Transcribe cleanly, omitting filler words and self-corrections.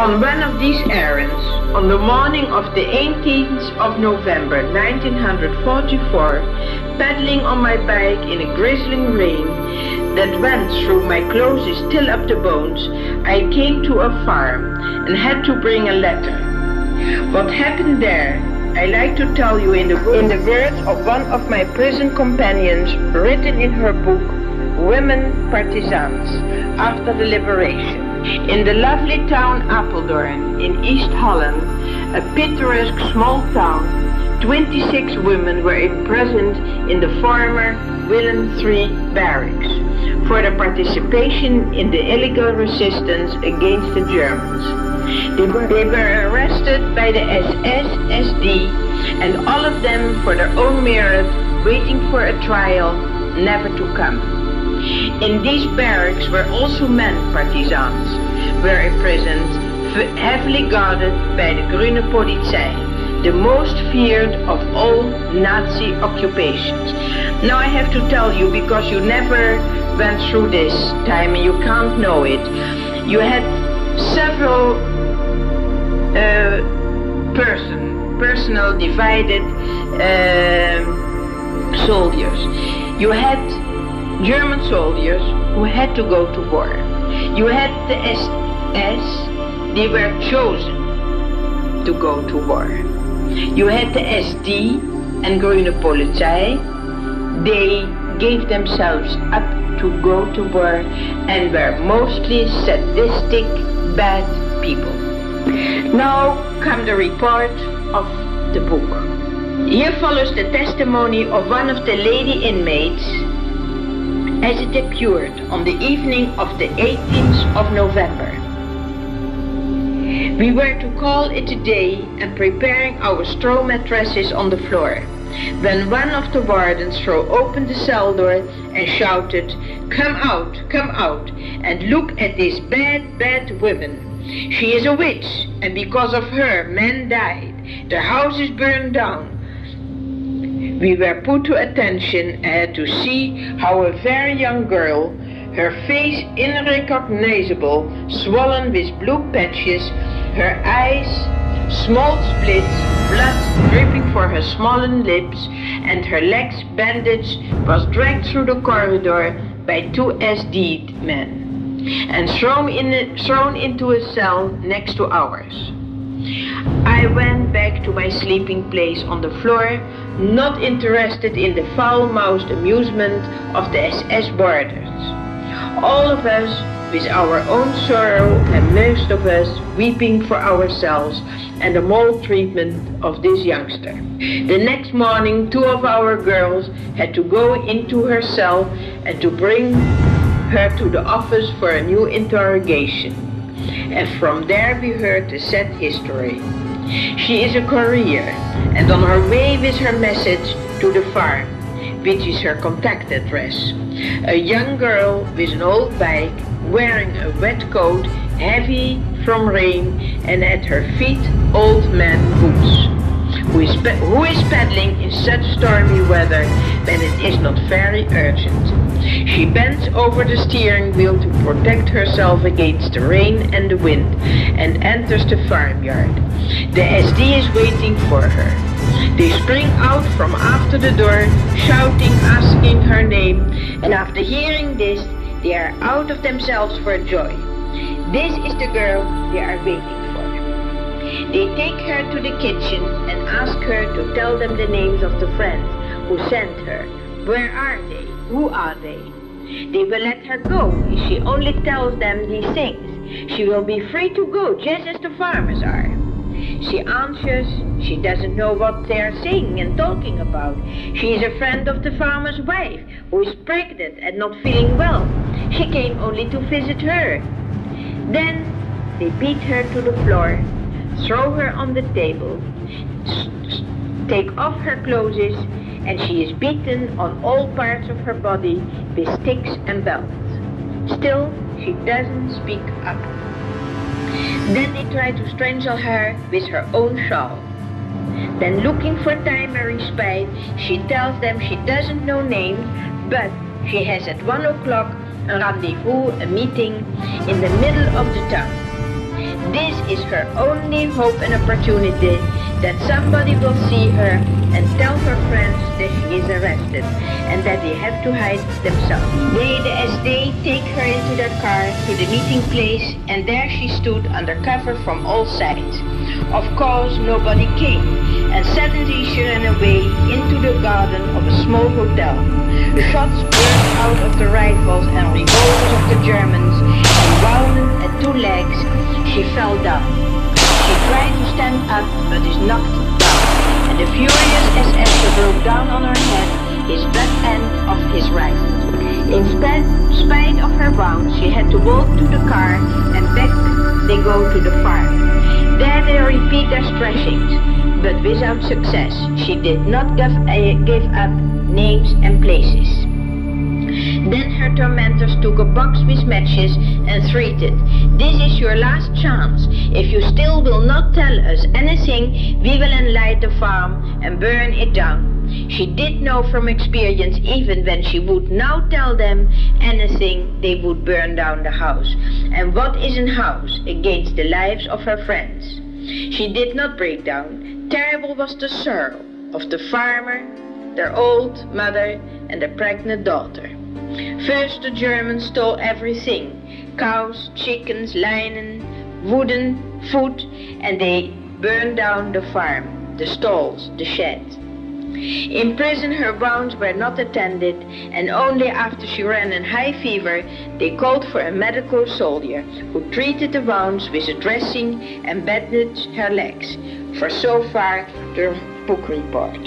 On one of these errands, on the morning of the 18th of November 1944, pedaling on my bike in a drizzling rain that went through my clothes till up the bones, I came to a farm and had to bring a letter. What happened there, I like to tell you in the words of one of my prison companions, written in her book, Women Partisans, after the liberation. In the lovely town Apeldoorn in East Holland, a picturesque small town, 26 women were imprisoned in the former Willem III barracks for their participation in the illegal resistance against the Germans. They were arrested by the SS, SD, and all of them for their own merit, waiting for a trial never to come. In these barracks were also men partisans, were imprisoned, heavily guarded by the Grüne Polizei, the most feared of all Nazi occupations. Now I have to tell you, because you never went through this time and you can't know it, you had several personal divided soldiers. You had German soldiers who had to go to war. You had the SS, they were chosen to go to war. You had the SD and Grüne Polizei, they gave themselves up to go to war and were mostly sadistic, bad people. Now come the report of the book. Here follows the testimony of one of the lady inmates as it occurred on the evening of the 18th of November. We were to call it a day and preparing our straw mattresses on the floor, when one of the wardens threw open the cell door and shouted, come out, and look at this bad, bad woman. She is a witch, and because of her, men died. Their houses burned down. We were put to attention and had to see how a very young girl, her face unrecognizable, swollen with blue patches, her eyes, small splits, blood dripping for her swollen lips, and her legs bandaged, was dragged through the corridor by 2 SD men and thrown into a cell next to ours. I went back to my sleeping place on the floor, not interested in the foul-mouthed amusement of the SS boarders. All of us with our own sorrow, and most of us weeping for ourselves and the maltreatment of this youngster. The next morning, 2 of our girls had to go into her cell and to bring her to the office for a new interrogation. And from there we heard the sad history. She is a courier, and on her way with her message to the farm, which is her contact address. A young girl with an old bike, wearing a wet coat, heavy from rain, and at her feet old man boots, who is pedaling in such stormy weather when it is not very urgent. She bends over the steering wheel to protect herself against the rain and the wind, and enters the farmyard. The SD is waiting for her. They spring out from after the door, shouting, asking her name, and after hearing this, they are out of themselves for joy. This is the girl they are waiting for. They take her to the kitchen and ask her to tell them the names of the friends who sent her. Where are they? Who are they? They will let her go if she only tells them these things. She will be free to go, just as the farmers are. She answers she doesn't know what they are saying and talking about. She is a friend of the farmer's wife, who is pregnant and not feeling well. She came only to visit her. Then they beat her to the floor, throw her on the table, take off her clothes, and she is beaten on all parts of her body with sticks and belts. Still, she doesn't speak up. Then they try to strangle her with her own shawl. Then, looking for time and respite, she tells them she doesn't know names, but she has at 1 o'clock a rendezvous, a meeting in the middle of the town. This is her only hope and opportunity, that somebody will see her and tell her friends that she is arrested and that they have to hide themselves. As they take her into their car to the meeting place, and there she stood under cover from all sides. Of course, nobody came, and suddenly she ran away into the garden of a small hotel. The shots burst out of the rifles and revolvers of the Germans, and wounded at 2 legs, she fell down. She tried to stand up, but is knocked down, and the furious SS broke down on her head his butt end of his rifle. In spite of her wounds, she had to walk to the car, and back they go to the farm. There they repeat their thrashings, but without success. She did not give up names and places. Then her tormentors took a box with matches and threatened, "This is your last chance. If you still will not tell us anything, we will enlight the farm and burn it down." She did know from experience, even when she would now tell them anything, they would burn down the house. And what is a house against the lives of her friends? She did not break down. Terrible was the sorrow of the farmer, their old mother, and their pregnant daughter. First the Germans stole everything: cows, chickens, linen, wooden, food, and they burned down the farm, the stalls, the shed. In prison her wounds were not attended, and only after she ran in high fever they called for a medical soldier, who treated the wounds with a dressing and bandaged her legs. For so far the book report.